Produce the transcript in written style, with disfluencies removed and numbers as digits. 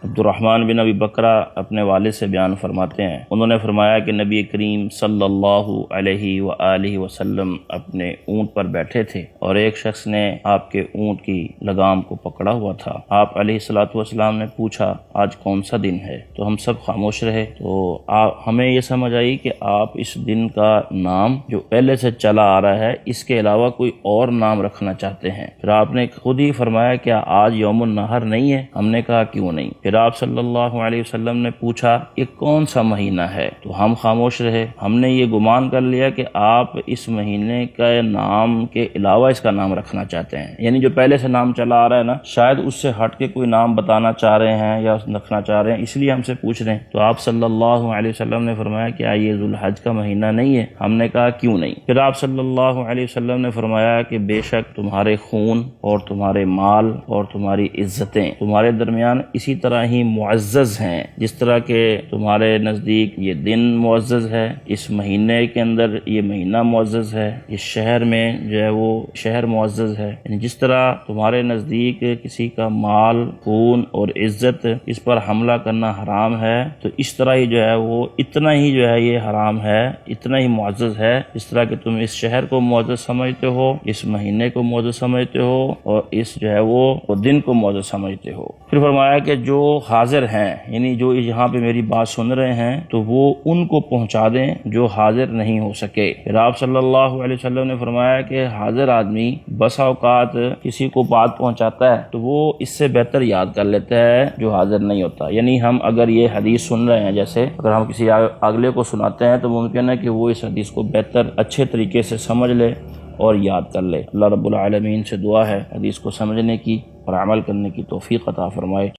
عبد الرحمن بن ابی بکرہ اپنے والد سے بیان فرماتے ہیں، انہوں نے فرمایا کہ نبی کریم صلی اللہ علیہ وآلہ وسلم اپنے اونٹ پر بیٹھے تھے اور ایک شخص نے آپ کے اونٹ کی لگام کو پکڑا ہوا تھا۔ آپ علیہ الصلوۃ والسلام نے پوچھا آج کون سا دن ہے؟ تو ہم سب خاموش رہے۔ تو ہمیں یہ سمجھ آئی کہ آپ اس دن کا نام جو پہلے سے چلا آ رہا ہے اس کے علاوہ کوئی اور نام رکھنا چاہتے ہیں۔ پھر آپ نے خود ہی فرمایا کہ آج یوم النحر نہیں ہے؟ ہم نے کہا کیوں نہیں؟ پھر آپ صلی اللہ علیہ وسلم نے پوچھا یہ کون سا مہینہ ہے؟ تو ہم خاموش رہے۔ ہم نے یہ گمان کر لیا کہ آپ اس مہینے کا نام کے علاوہ اس کا نام رکھنا چاہتے ہیں، یعنی جو پہلے سے نام چلا آ رہا ہے نا، شاید اس سے ہٹ کے کوئی نام بتانا چاہ رہے ہیں یا رکھنا چاہ رہے ہیں، اس لیے ہم سے پوچھ رہے ہیں۔ تو آپ صلی اللہ علیہ وسلم نے فرمایا کہ یہ ذوالحج کا مہینہ نہیں ہے؟ ہم نے کہا کیوں نہیں؟ پھر آپ صلی اللہ علیہ وسلم نے فرمایا کہ بے شک تمہارے خون اور تمہارے مال اور تمہاری عزتیں تمہارے درمیان اسی طرح ہی معزز ہیں جس طرح کہ تمہارے نزدیک یہ دن معزز ہے، اس مہینے کے اندر یہ مہینہ معزز ہے، اس شہر میں جو ہے وہ شہر معزز ہے، یعنی جس طرح تمہارے نزدیک کسی کا مال، خون اور عزت اس پر حملہ کرنا حرام ہے، تو اس طرح ہی جو ہے وہ اتنا ہی جو ہے یہ حرام ہے، اتنا ہی معزز ہے جس طرح کہ تم اس شہر کو معزز سمجھتے ہو، اس مہینے کو معزز سمجھتے ہو اور اس جو ہے وہ دن کو معزز سمجھتے ہو۔ پھر فرمایا کہ جو حاضر ہیں، یعنی جو یہاں پہ میری بات سن رہے ہیں، تو وہ ان کو پہنچا دیں جو حاضر نہیں ہو سکے۔ پھر آپ صلی اللہ علیہ وسلم نے فرمایا کہ حاضر آدمی بسا اوقات کسی کو بات پہنچاتا ہے تو وہ اس سے بہتر یاد کر لیتا ہے جو حاضر نہیں ہوتا۔ یعنی ہم اگر یہ حدیث سن رہے ہیں، جیسے اگر ہم کسی اگلے کو سناتے ہیں تو ممکن ہے کہ وہ اس حدیث کو بہتر اچھے طریقے سے سمجھ لے اور یاد کر لے۔ اللہ رب العالمین سے دعا ہے حدیث کو سمجھنے کی اور عمل کرنے کی توفیق عطا فرمائے۔